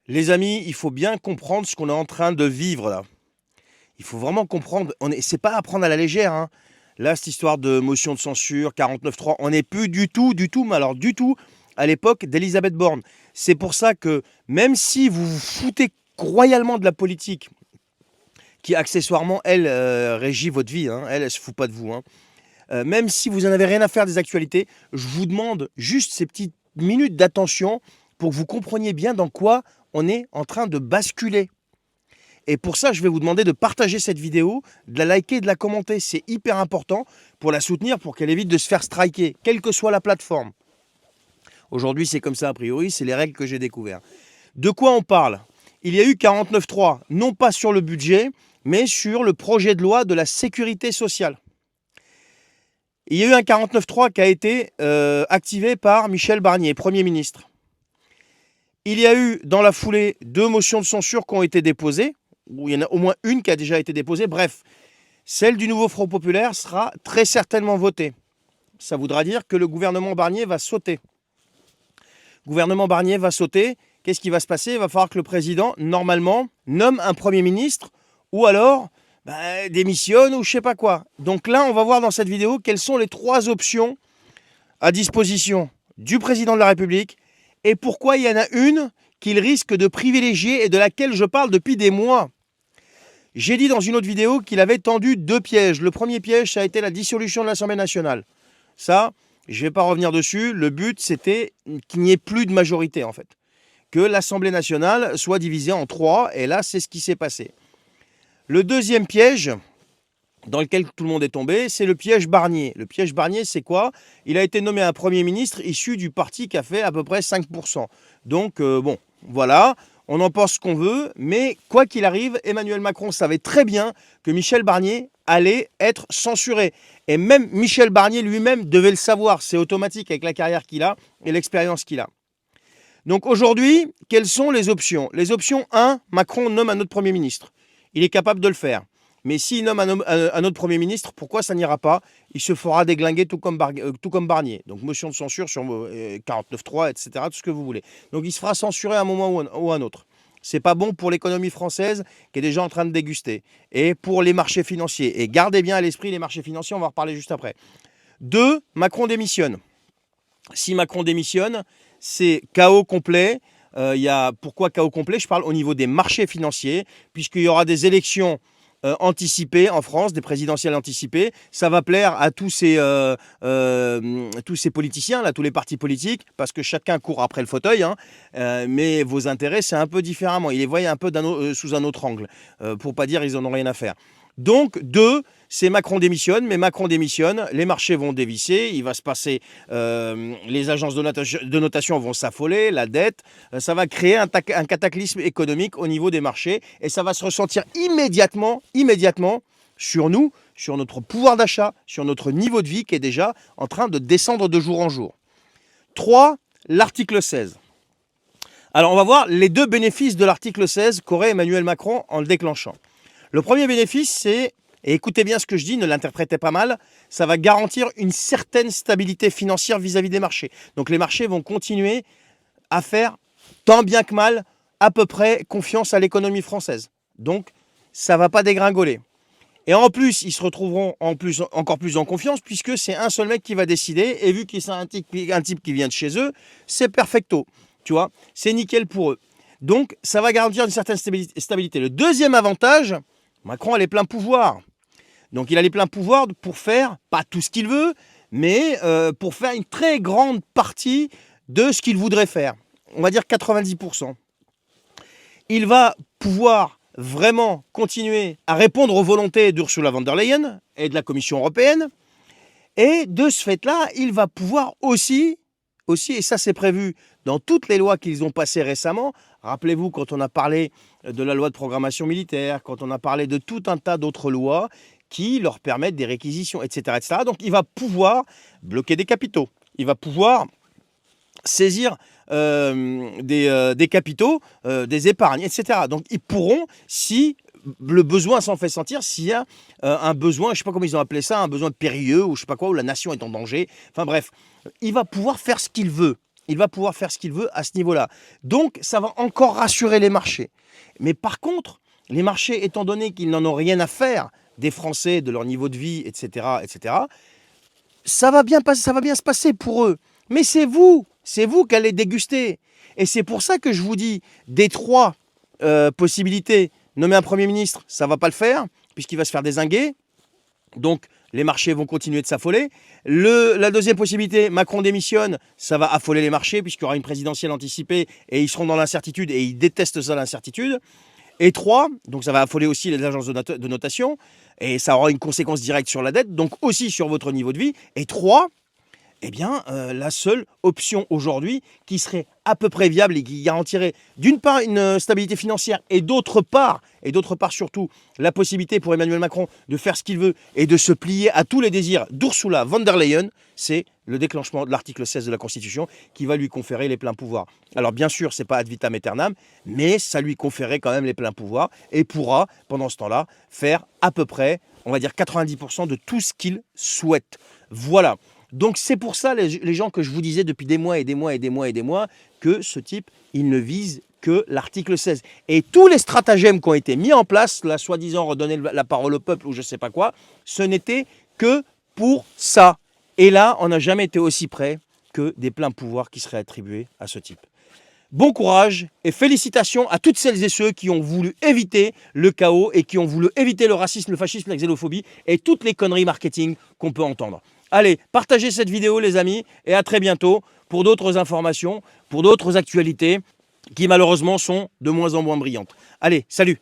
Les amis, il faut bien comprendre ce qu'on est en train de vivre là. Il faut vraiment comprendre. C'est pas à prendre à la légère, hein. Là, cette histoire de motion de censure, 49.3, on n'est plus mais alors du tout, à l'époque d'Elisabeth Borne. C'est pour ça que même si vous vous foutez royalement de la politique, qui accessoirement, elle, régit votre vie, hein, elle se fout pas de vous, hein. Même si vous n'en avez rien à faire des actualités, je vous demande juste ces petites minutes d'attention pour que vous compreniez bien dans quoi on est en train de basculer. Et pour ça, je vais vous demander de partager cette vidéo, de la liker et de la commenter. C'est hyper important pour la soutenir, pour qu'elle évite de se faire striker, quelle que soit la plateforme. Aujourd'hui, c'est comme ça a priori, c'est les règles que j'ai découvertes. De quoi on parle? Il y a eu 49.3, non pas sur le budget, mais sur le projet de loi de la sécurité sociale. Il y a eu un 49.3 qui a été activé par Michel Barnier, Premier ministre. Il y a eu dans la foulée 2 motions de censure qui ont été déposées, ou il y en a au moins une qui a déjà été déposée. Bref, celle du nouveau Front populaire sera très certainement votée. Ça voudra dire que le gouvernement Barnier va sauter. Le gouvernement Barnier va sauter. Qu'est-ce qui va se passer? Il va falloir que le président, normalement, nomme un Premier ministre ou alors démissionne ou je sais pas quoi. Donc là, on va voir dans cette vidéo quelles sont les 3 options à disposition du président de la République et pourquoi il y en a une qu'il risque de privilégier et de laquelle je parle depuis des mois. J'ai dit dans une autre vidéo qu'il avait tendu 2 pièges. Le premier piège, ça a été la dissolution de l'Assemblée nationale. Ça, je ne vais pas revenir dessus. Le but, c'était qu'il n'y ait plus de majorité, en fait. Que l'Assemblée nationale soit divisée en 3, et là, c'est ce qui s'est passé. Le deuxième piège, dans lequel tout le monde est tombé, c'est le piège Barnier. Le piège Barnier, c'est quoi? Il a été nommé un Premier ministre issu du parti qui a fait à peu près 5%. Donc, bon, voilà, on en pense ce qu'on veut, mais quoi qu'il arrive, Emmanuel Macron savait très bien que Michel Barnier allait être censuré. Et même Michel Barnier lui-même devait le savoir, c'est automatique avec la carrière qu'il a et l'expérience qu'il a. Donc aujourd'hui, quelles sont les options? Les options 1, Macron nomme un autre Premier ministre. Il est capable de le faire. Mais s'il nomme un autre Premier ministre, pourquoi ça n'ira pas? Il se fera déglinguer tout comme Barnier. Donc motion de censure sur 49.3, etc., tout ce que vous voulez. Donc il se fera censurer à un moment ou à un autre. C'est pas bon pour l'économie française qui est déjà en train de déguster. Et pour les marchés financiers. Et gardez bien à l'esprit les marchés financiers, on va en reparler juste après. 2, Macron démissionne. Si Macron démissionne, c'est chaos complet. Pourquoi chaos complet? Je parle au niveau des marchés financiers, puisqu'il y aura des élections anticipées en France, des présidentielles anticipées. Ça va plaire à tous ces politiciens, là, tous les partis politiques, parce que chacun court après le fauteuil, hein, mais vos intérêts, c'est un peu différemment. Ils les voient un peu sous un autre angle, pour pas dire ils en ont rien à faire. Donc, 2, c'est Macron démissionne, mais Macron démissionne, les marchés vont dévisser, il va se passer, les agences de notation vont s'affoler, la dette, ça va créer un cataclysme économique au niveau des marchés et ça va se ressentir immédiatement sur nous, sur notre pouvoir d'achat, sur notre niveau de vie qui est déjà en train de descendre de jour en jour. 3, l'article 16. Alors, on va voir les 2 bénéfices de l'article 16 qu'aurait Emmanuel Macron en le déclenchant. Le premier bénéfice, c'est, et écoutez bien ce que je dis, ne l'interprétez pas mal, ça va garantir une certaine stabilité financière vis-à-vis des marchés. Donc les marchés vont continuer à faire, tant bien que mal, à peu près confiance à l'économie française. Donc ça ne va pas dégringoler. Et en plus, ils se retrouveront encore plus en confiance puisque c'est un seul mec qui va décider. Et vu qu'il c'est un type qui vient de chez eux, c'est perfecto. Tu vois, c'est nickel pour eux. Donc ça va garantir une certaine stabilité. Le deuxième avantage, Macron a les pleins pouvoirs. Donc il a les pleins pouvoirs pour faire, pas tout ce qu'il veut, mais pour faire une très grande partie de ce qu'il voudrait faire. On va dire 90%. Il va pouvoir vraiment continuer à répondre aux volontés d'Ursula von der Leyen et de la Commission européenne. Et de ce fait-là, il va pouvoir aussi, et ça c'est prévu dans toutes les lois qu'ils ont passées récemment. Rappelez-vous quand on a parlé de la loi de programmation militaire, quand on a parlé de tout un tas d'autres lois qui leur permettent des réquisitions, etc., etc. Donc il va pouvoir bloquer des capitaux. Il va pouvoir saisir des capitaux, des épargnes, etc. Donc ils pourront, si le besoin s'en fait sentir, s'il y a un besoin, je ne sais pas comment ils ont appelé ça, un besoin périlleux ou je ne sais pas quoi, où la nation est en danger. Enfin bref, il va pouvoir faire ce qu'il veut. il va pouvoir faire ce qu'il veut à ce niveau-là. Donc, ça va encore rassurer les marchés. Mais par contre, les marchés, étant donné qu'ils n'en ont rien à faire des Français, de leur niveau de vie, etc., ça va bien se passer pour eux. Mais c'est vous qui allez déguster. Et c'est pour ça que je vous dis, des 3 possibilités, nommer un Premier ministre, ça ne va pas le faire, puisqu'il va se faire dézinguer. Donc, les marchés vont continuer de s'affoler. La deuxième possibilité, Macron démissionne, ça va affoler les marchés, puisqu'il y aura une présidentielle anticipée, et ils seront dans l'incertitude, et ils détestent ça, l'incertitude. Et 3, donc ça va affoler aussi les agences de notation, et ça aura une conséquence directe sur la dette, donc aussi sur votre niveau de vie. Et 3, eh bien, la seule option aujourd'hui qui serait à peu près viable et qui garantirait d'une part une stabilité financière et d'autre part surtout la possibilité pour Emmanuel Macron de faire ce qu'il veut et de se plier à tous les désirs d'Ursula von der Leyen, c'est le déclenchement de l'article 16 de la Constitution qui va lui conférer les pleins pouvoirs. Alors bien sûr, ce n'est pas ad vitam aeternam, mais ça lui conférait quand même les pleins pouvoirs et pourra, pendant ce temps-là, faire à peu près, on va dire 90% de tout ce qu'il souhaite. Voilà. Donc c'est pour ça, les gens, que je vous disais depuis des mois que ce type, il ne vise que l'article 16. Et tous les stratagèmes qui ont été mis en place, là, soi-disant redonner la parole au peuple ou je ne sais pas quoi, ce n'était que pour ça. Et là, on n'a jamais été aussi près que des pleins pouvoirs qui seraient attribués à ce type. Bon courage et félicitations à toutes celles et ceux qui ont voulu éviter le chaos et qui ont voulu éviter le racisme, le fascisme, la xénophobie et toutes les conneries marketing qu'on peut entendre. Allez, partagez cette vidéo les amis et à très bientôt pour d'autres informations, pour d'autres actualités qui malheureusement sont de moins en moins brillantes. Allez, salut!